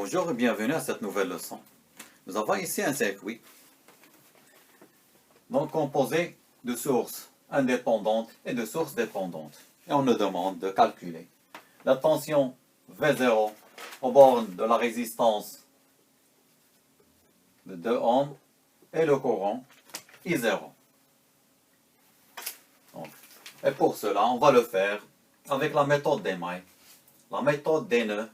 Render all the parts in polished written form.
Bonjour et bienvenue à cette nouvelle leçon. Nous avons ici un circuit donc composé de sources indépendantes et de sources dépendantes. Et on nous demande de calculer la tension V0 aux bornes de la résistance de 2 ohms et le courant I0. Et pour cela, on va le faire avec la méthode des mailles, la méthode des nœuds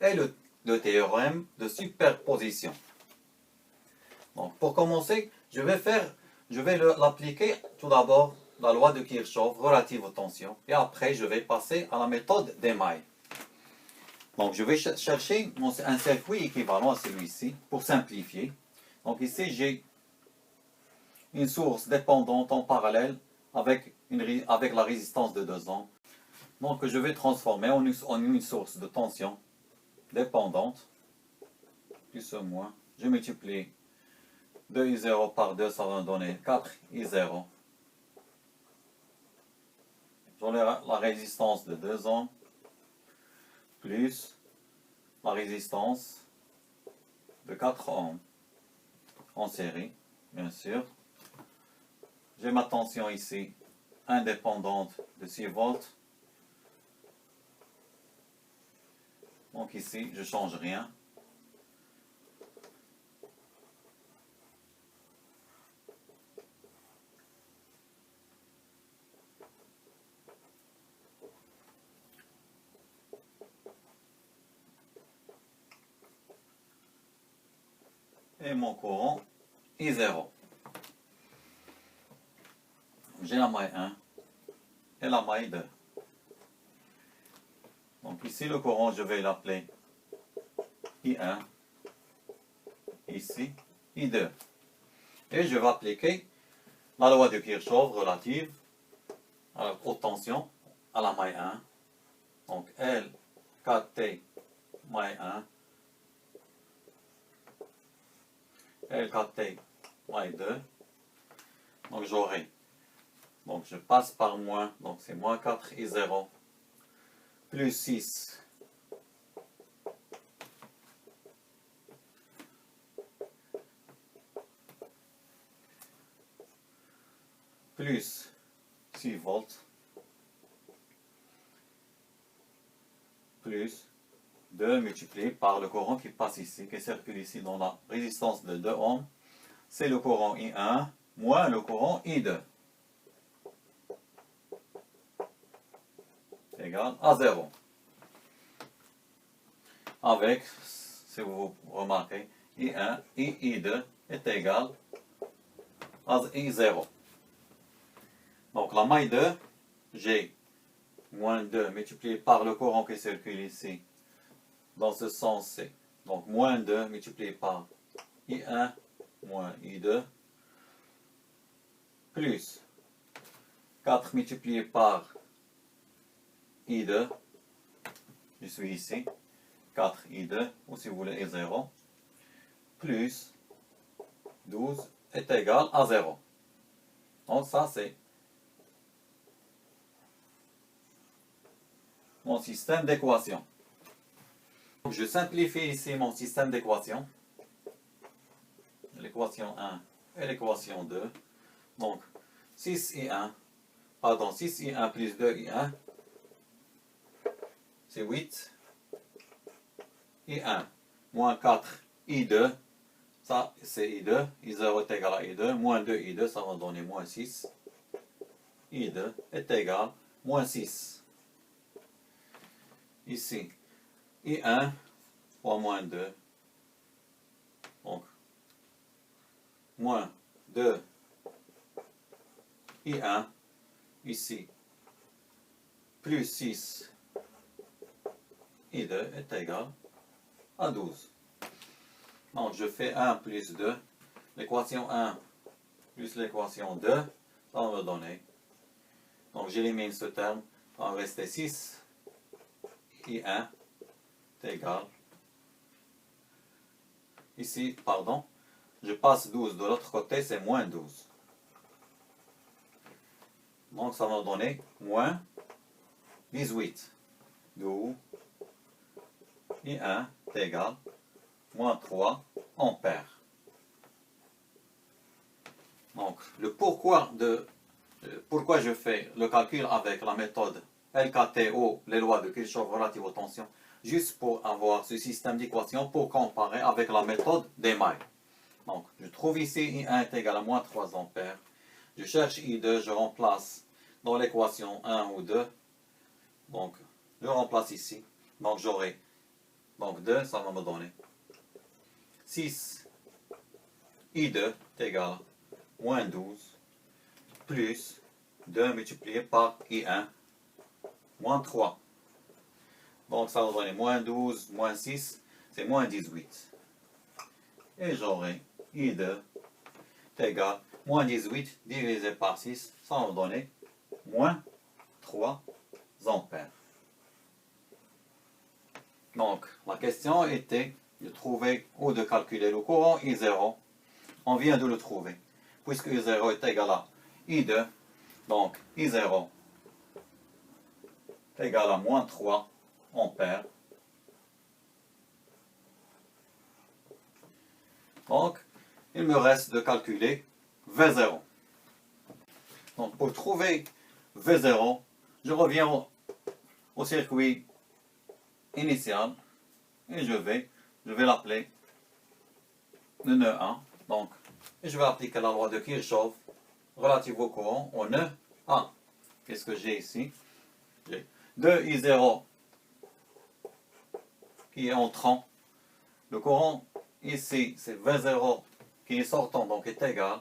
et le théorème de superposition. Donc, pour commencer, je vais l'appliquer tout d'abord la loi de Kirchhoff relative aux tensions et après je vais passer à la méthode des mailles. Donc, je vais chercher un circuit équivalent à celui-ci pour simplifier. Donc, ici, j'ai une source dépendante en parallèle avec la résistance de 2 ohms. Donc, je vais transformer en une source de tension dépendante, plus ou moins. Je multiplie 2I0 par 2, ça va me donner 4I0. J'enlève la résistance de 2 ohms, plus la résistance de 4 ohms, en série, bien sûr. J'ai ma tension ici, indépendante de 6 volts. Donc ici, je ne change rien. Et mon courant I0. J'ai la maille 1 et la maille 2. Donc ici le courant, je vais l'appeler I1, ici I2. Et je vais appliquer la loi de Kirchhoff relative aux tensions à la maille 1. Donc L, 4T, maille 1. L, 4T, maille 2. Donc j'aurai, donc je passe par moins, donc c'est moins 4I0, plus 6. Plus 6 volts, plus 2 multiplié par le courant qui passe ici, qui circule ici dans la résistance de 2 ohms. C'est le courant I1 moins le courant I2. Égal à 0. Avec, si vous remarquez, I1 et I2 est égal à I0. Donc la maille 2, j'ai moins 2 multiplié par le courant qui circule ici. Dans ce sens-ci. Donc moins 2 multiplié par I1 moins I2 plus 4 multiplié par I2. Je suis ici. 4I2, ou si vous voulez I0, plus 12 est égal à 0. Donc ça c'est mon système d'équations. Je simplifie ici mon système d'équations. L'équation 1 et l'équation 2. Donc 6I1 plus 2I1, c'est 8. I1 moins 4I2, ça c'est I2, I0 est égal à I2, moins 2I2, ça va donner moins 6. I2 est égal à moins 6. Ici, I1 fois moins 2, donc moins 2 I1, ici, plus 6 I2 est égal à 12. Donc je fais 1 plus 2, l'équation 1 plus l'équation 2, ça va me donner. Donc j'élimine ce terme, il va me rester 6 I1 est égal. Ici, pardon, je passe 12 de l'autre côté, c'est moins 12. Donc ça va me donner moins 18. D'où I1 est égal moins 3 ampères. Donc, pourquoi je fais le calcul avec la méthode LKTO, les lois de Kirchhoff relatives aux tensions, juste pour avoir ce système d'équations pour comparer avec la méthode d'émail. Donc, je trouve ici I1 est égal à moins 3 ampères. Je cherche I2, je remplace dans l'équation 1 ou 2. Donc, je remplace ici. Donc, j'aurai 2, ça va me donner 6 I2 est égal à moins 12 plus 2 multiplié par I1 moins 3. Donc, ça va donner moins 12 moins 6, c'est moins 18. Et j'aurai I2 est égal à moins 18 divisé par 6, ça va me donner moins 3 ampères. Donc, la question était de trouver ou de calculer le courant I0. On vient de le trouver. Puisque I0 est égal à I2, donc I0 est égal à moins 3 ampères. Donc, il me reste de calculer V0. Donc, pour trouver V0, je reviens au circuit initial et je vais l'appeler le nœud 1. Donc, je vais appliquer la loi de Kirchhoff relative au courant au nœud 1. Qu'est-ce que j'ai ici? J'ai 2I0 qui est entrant. Le courant ici, c'est V0 qui est sortant, donc est égal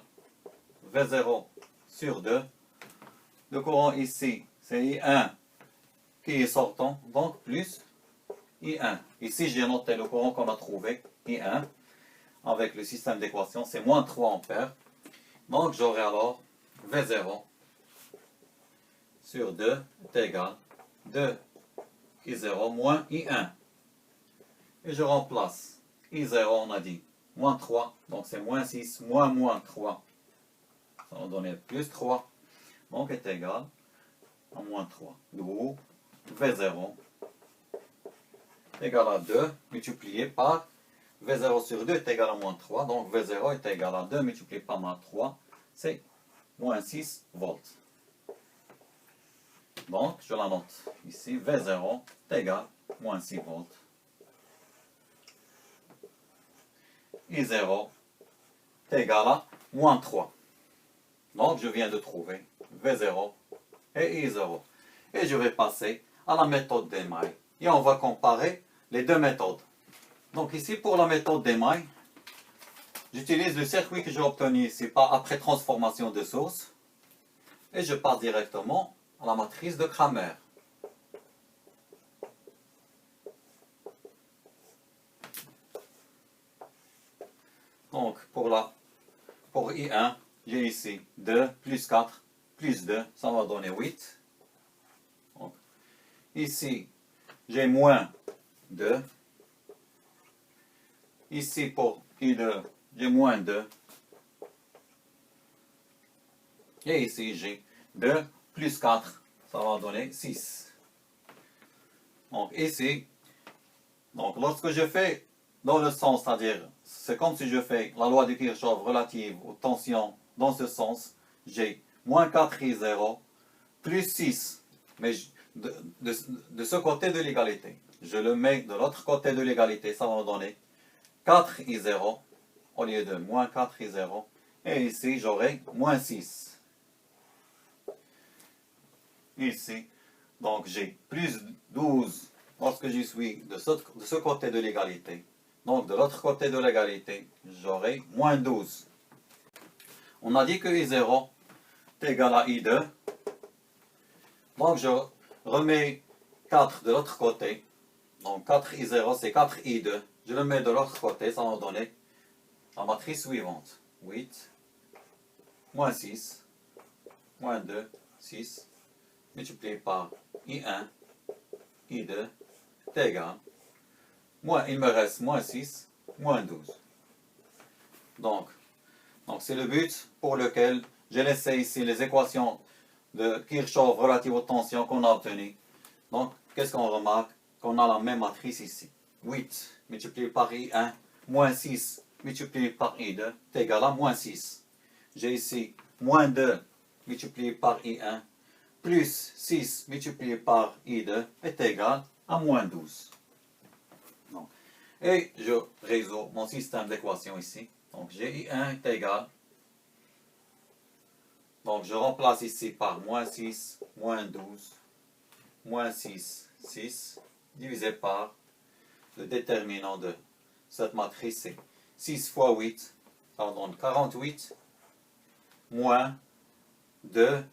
V0 sur 2. Le courant ici, c'est I1 qui est sortant, donc plus I1. Ici, j'ai noté le courant qu'on a trouvé, I1, avec le système d'équation, c'est moins 3 ampères. Donc, j'aurai alors V0 sur 2 est égal 2 I0 moins I1. Et je remplace I0, on a dit, moins 3, donc c'est moins 6, moins 3. Ça va donner plus 3, donc est égal à moins 3. D'où V0 est égal à 2 multiplié par V0 sur 2 est égal à moins 3, donc V0 est égal à 2 multiplié par moins 3, c'est moins 6 volts. Donc, je la note ici, V0 est égal à moins 6 volts. I0 est égal à moins 3. Donc, je viens de trouver V0 et I0. Et je vais passer à la méthode d'émail. Et on va comparer les deux méthodes. Donc ici, pour la méthode d'émail, j'utilise le circuit que j'ai obtenu ici après transformation de source. Et je passe directement à la matrice de Cramer. Donc, pour I1, j'ai ici 2 plus 4 plus 2, ça va donner 8. Donc, ici, j'ai moins 2. Ici, pour I2, j'ai moins 2. Et ici, j'ai 2 plus 4, ça va donner 6. Donc, ici, lorsque je fais dans le sens, c'est-à-dire, c'est comme si je fais la loi de Kirchhoff relative aux tensions dans ce sens, j'ai moins 4I0 plus 6, mais de ce côté de l'égalité. Je le mets de l'autre côté de l'égalité, ça va me donner 4I0 au lieu de moins 4I0. Et ici, j'aurai moins 6. Ici, donc j'ai plus 12 lorsque je suis de ce côté de l'égalité. Donc, de l'autre côté de l'égalité, j'aurai moins 12. On a dit que I0 est égal à I2. Donc, je remets 4 de l'autre côté. Donc, 4I0, c'est 4I2. Je le mets de l'autre côté, ça va donner la matrice suivante. 8, moins 6, moins 2, 6, multiplié par I1, I2, est égal. Il me reste moins 6, moins 12. Donc c'est le but pour lequel j'ai laissé ici les équations de Kirchhoff relatives aux tensions qu'on a obtenues. Donc, qu'est-ce qu'on remarque? Qu'on a la même matrice ici. 8 multiplié par I1 moins 6 multiplié par I2 est égal à moins 6. J'ai ici moins 2 multiplié par I1 plus 6 multiplié par I2 est égal à moins 12. Donc, et je résous mon système d'équations ici. Donc j'ai I1 est égal. Donc je remplace ici par moins 6, moins 12, moins 6, 6, divisé par le déterminant de cette matrice, c'est 6 fois 8, ça donne 48, moins 2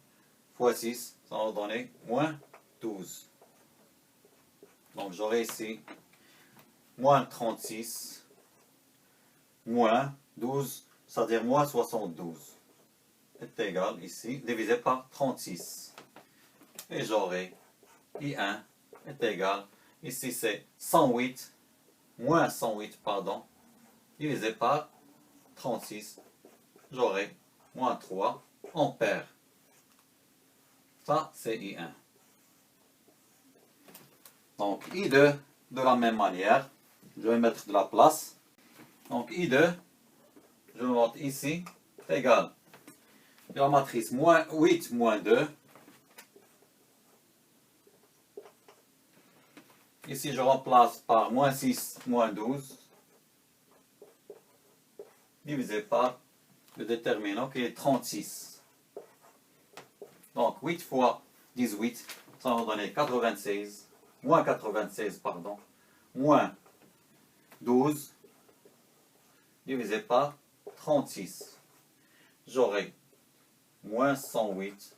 fois 6, ça va donner moins 12. Donc j'aurai ici moins 36, moins 12, c'est-à-dire moins 72, est égal ici, divisé par 36. Et j'aurai I1 est égal, ici c'est 108, moins 108, pardon, divisé par 36, j'aurai moins 3 ampères. Ça, c'est I1. Donc, I2, de la même manière, je vais mettre de la place. Donc, I2, je note ici, est égal. La matrice moins 8 moins 2. Ici, je remplace par moins 6 moins 12, divisé par le déterminant qui est 36. Donc, 8 fois 18, ça va donner 96, moins 96, pardon, moins 12, divisé par 36. J'aurai moins 108,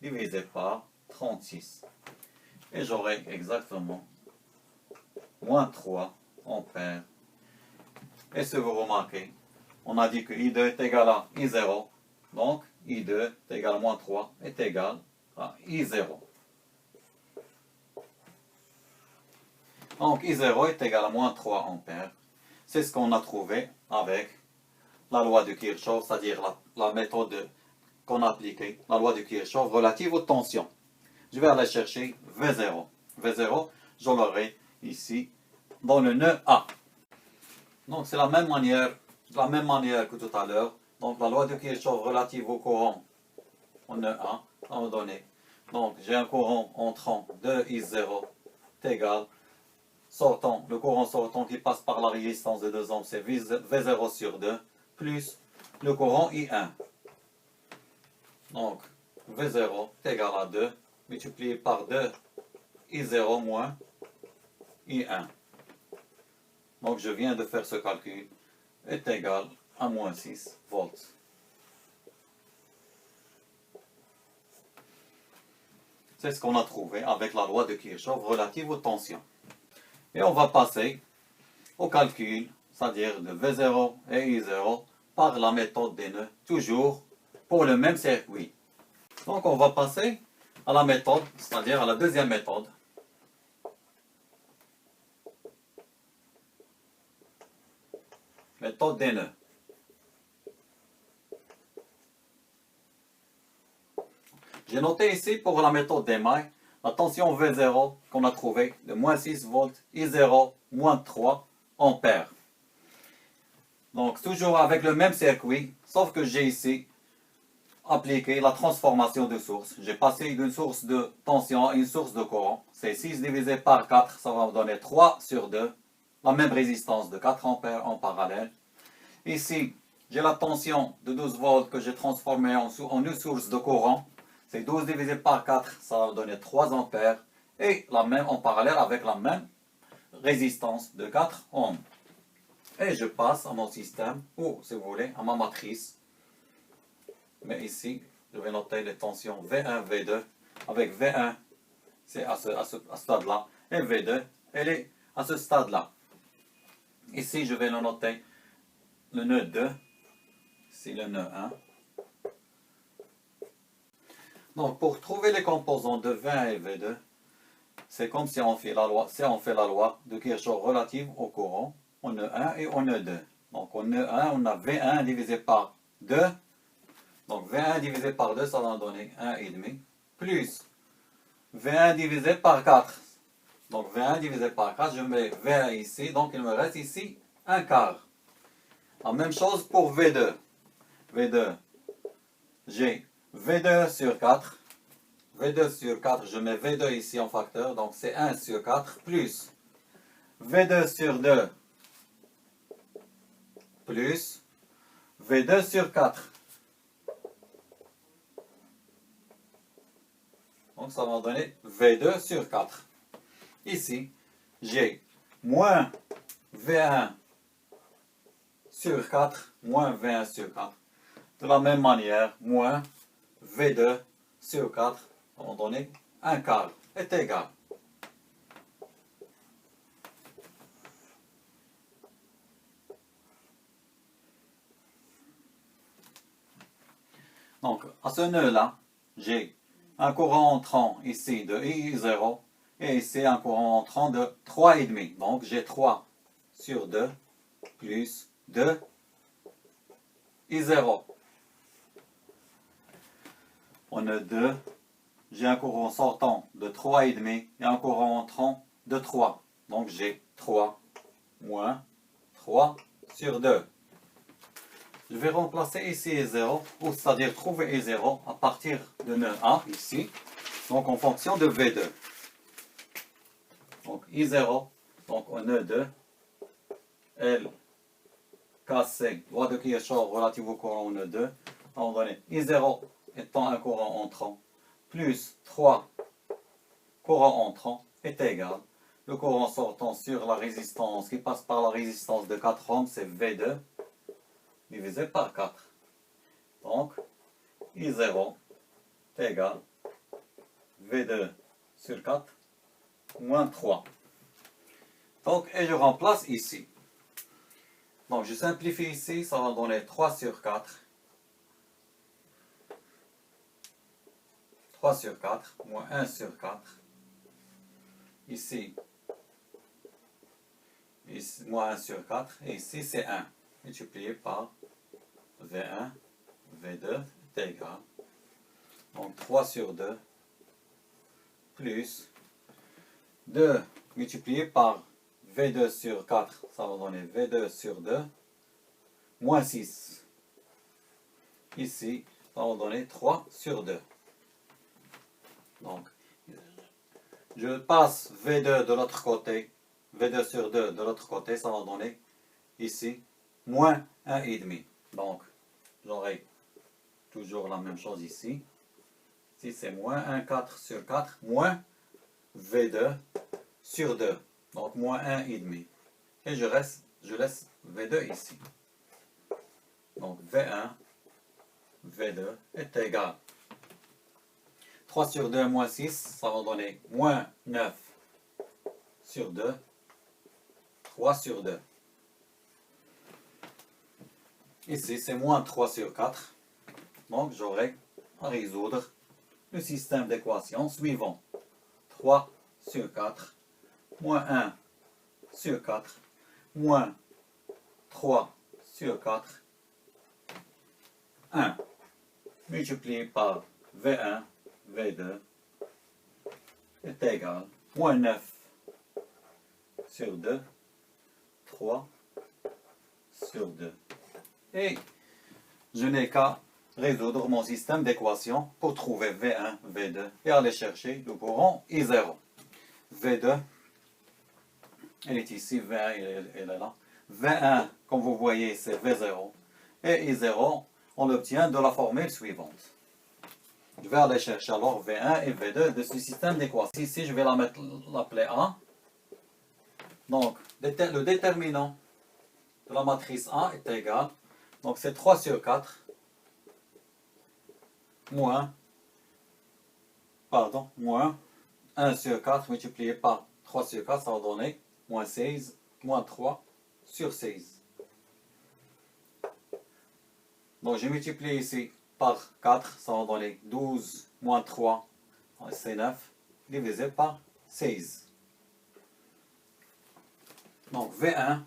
divisé par 36. Et j'aurai exactement moins 3 ampères. Et si vous remarquez, on a dit que I2 est égal à I0. Donc, I2 est égal à moins 3 est égal à I0. Donc, I0 est égal à moins 3 ampères. C'est ce qu'on a trouvé avec la loi de Kirchhoff, c'est-à-dire la méthode qu'on a appliquée, la loi de Kirchhoff relative aux tensions. Je vais aller chercher V0. V0, je l'aurai ici dans le nœud A. Donc, c'est la même manière que tout à l'heure. Donc, la loi de Kirchhoff relative au courant en nœud A, ça va donner. Donc, j'ai un courant entrant de I0 est égal. Sortant, le courant sortant qui passe par la résistance de 2 ohms, c'est V0 sur 2, plus le courant I1. Donc, V0 est égal à 2, multiplié par 2, I0 moins I1. Donc, je viens de faire ce calcul, est égal à moins 6 volts. C'est ce qu'on a trouvé avec la loi de Kirchhoff relative aux tensions. Et on va passer au calcul, c'est-à-dire de V0 et I0 par la méthode des nœuds, toujours pour le même circuit. Donc on va passer à la méthode, c'est-à-dire à la deuxième méthode. Méthode des nœuds. J'ai noté ici pour la méthode des mailles, la tension V0 qu'on a trouvée de moins 6 volts, I0 moins 3 ampères. Donc toujours avec le même circuit, sauf que j'ai ici appliqué la transformation de source. J'ai passé d'une source de tension à une source de courant. C'est 6 divisé par 4, ça va me donner 3 sur 2. La même résistance de 4 ampères en parallèle. Ici, j'ai la tension de 12 volts que j'ai transformée en une source de courant. C'est 12 divisé par 4, ça va me donner 3 ampères. Et la même en parallèle avec la même résistance de 4 ohms. Et je passe à mon système, ou si vous voulez, à ma matrice. Mais ici, je vais noter les tensions V1, V2. Avec V1, c'est à ce stade-là. Et V2, elle est à ce stade-là. Ici, je vais le noter le nœud 2. Ici, le nœud 1. Donc, pour trouver les composants de V1 et V2, c'est comme si on fait la loi de Kirchhoff relative au courant au nœud 1 et au nœud 2. Donc, au nœud 1, on a V1 divisé par 2. Donc, V1 divisé par 2, ça va donner 1,5. Plus V1 divisé par 4. Donc, V1 divisé par 4, je mets V1 ici. Donc, il me reste ici un quart. La même chose pour V2. V2, j'ai V2 sur 4. V2 sur 4, je mets V2 ici en facteur, donc c'est 1 sur 4, plus V2 sur 2, plus V2 sur 4. Donc ça va donner V2 sur 4. Ici, j'ai moins V1 sur 4, moins V1 sur 4. De la même manière, moins V2 sur 4, on va donner 1 quart, est égal. Donc, à ce nœud-là, j'ai un courant entrant ici de I0 et ici un courant entrant de 3,5. Donc, j'ai 3 sur 2 plus 2 I0. Au nœud 2, j'ai un courant sortant de 3,5 et un courant entrant de 3. Donc, j'ai 3 moins 3 sur 2. Je vais remplacer ici I0, c'est-à-dire trouver I0 à partir de nœud A, ici, donc en fonction de V2. Donc I0, donc au nœud 2, L, KC, loi de Kirchhoff relative au courant au nœud 2, on va donner I0 étant un courant entrant, plus 3 courants entrants est égal. Le courant sortant sur la résistance qui passe par la résistance de 4 ohms, c'est V2 divisé par 4. Donc, I0 est égal V2 sur 4 moins 3. Donc, et je remplace ici. Donc, je simplifie ici, ça va donner 3 sur 4. 3 sur 4 moins 1 sur 4. Ici, moins 1 sur 4. Et ici, c'est 1. Multiplié par V1, V2 est égal. Donc 3 sur 2 plus 2 multiplié par V2 sur 4, ça va donner V2 sur 2 moins 6. Ici, ça va donner 3 sur 2. Donc, je passe V2 de l'autre côté, V2 sur 2 de l'autre côté, ça va donner ici moins 1,5. Donc, j'aurai toujours la même chose ici. Ici, c'est moins 1,4 sur 4, moins V2 sur 2. Donc, moins 1,5. Et je laisse V2 ici. Donc, V1, V2 est égal. 3 sur 2 moins 6, ça va donner moins 9 sur 2, 3 sur 2. Ici, c'est moins 3 sur 4. Donc, j'aurai à résoudre le système d'équations suivant. 3 sur 4, moins 1 sur 4, moins 3 sur 4, 1, multiplié par V1, V2, est égal, moins 9 sur 2, 3 sur 2. Et je n'ai qu'à résoudre mon système d'équations pour trouver V1, V2 et aller chercher le courant I0. V2, elle est ici, V1, elle est là. V1, comme vous voyez, c'est V0. Et I0, on l'obtient de la formule suivante. Je vais aller chercher alors V1 et V2 de ce système d'équations. Ici, je vais l'appeler A. Donc, le déterminant de la matrice A est égal. Donc, c'est 3 sur 4 moins 1 sur 4 multiplié par 3 sur 4, ça va donner moins 16, moins 3 sur 16. Donc, je multiplie ici par 4, ça va donner 12 moins 3, c'est 9, divisé par 16. Donc, V1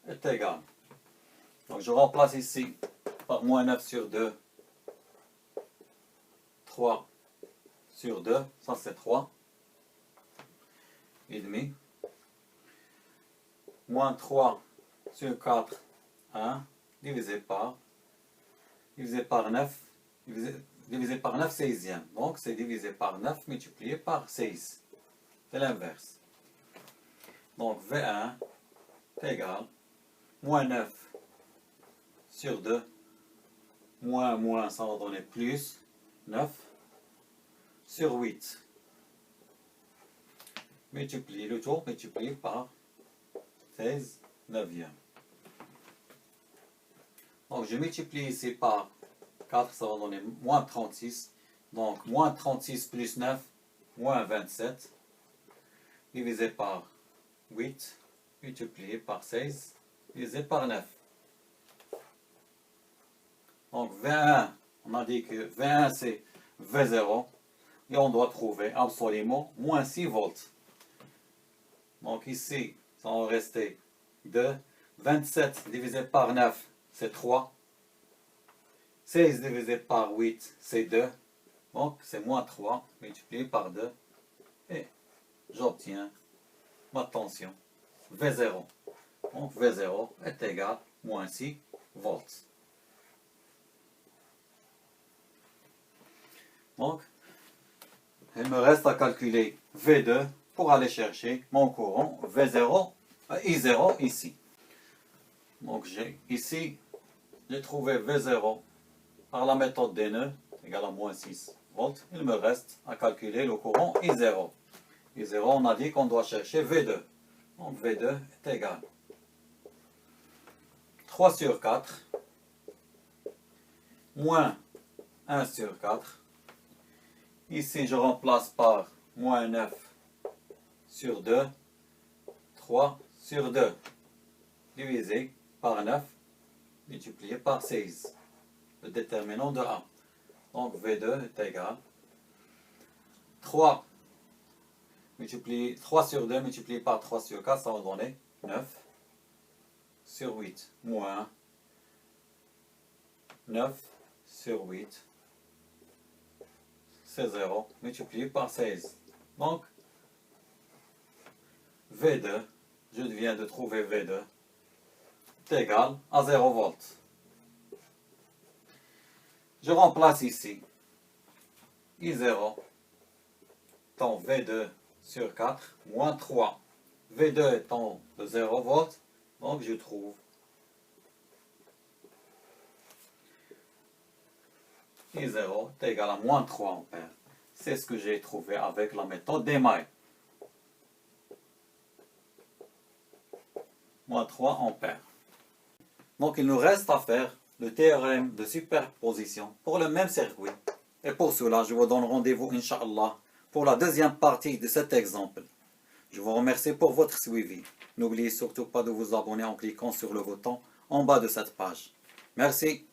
est égal. Donc, je remplace ici par moins 9 sur 2 3 sur 2, ça c'est 3 et demi. Moins 3 sur 4, 1, divisé par 9, divisé par 9 16e. Donc c'est divisé par 9 multiplié par 16. C'est l'inverse. Donc V1 est égal moins 9 sur 2, moins, ça va donner plus 9 sur 8. Multiplié, le tout multiplié par 16 neuvième. Donc je multiplie ici par 4, ça va donner moins 36. Donc moins 36 plus 9, moins 27, divisé par 8, multiplié par 16, divisé par 9. Donc 21, on a dit que 21 c'est V0, et on doit trouver absolument moins 6 volts. Donc ici, ça va rester 2. 27 divisé par 9, c'est 3. 16 divisé par 8, c'est 2. Donc c'est moins 3 multiplié par 2. Et j'obtiens ma tension V0. Donc V0 est égal à moins 6 volts. Donc, il me reste à calculer V2 pour aller chercher mon courant V0, I0 ici. Donc ici, j'ai trouvé V0 par la méthode des nœuds, égale à moins 6 volts. Il me reste à calculer le courant I0. I0, on a dit qu'on doit chercher V2. Donc V2 est égal à 3 sur 4 moins 1 sur 4. Ici, je remplace par moins 9 sur 2, 3 sur 2, divisé par 9, multiplié par 16, le déterminant de A. Donc V2 est égal à 3 sur 2 multiplié par 3 sur 4, ça va donner 9 sur 8, moins 9 sur 8. C'est 0 multiplié par 16. Donc, V2, je viens de trouver V2, est égal à 0 volts. Je remplace ici I0 étant V2 sur 4 moins 3. V2 étant de 0 volts, donc je trouve I0 est égal à moins 3 ampères. C'est ce que j'ai trouvé avec la méthode d'émail. Moins 3 ampères. Donc il nous reste à faire le théorème de superposition pour le même circuit. Et pour cela, je vous donne rendez-vous, Inch'Allah, pour la deuxième partie de cet exemple. Je vous remercie pour votre suivi. N'oubliez surtout pas de vous abonner en cliquant sur le bouton en bas de cette page. Merci.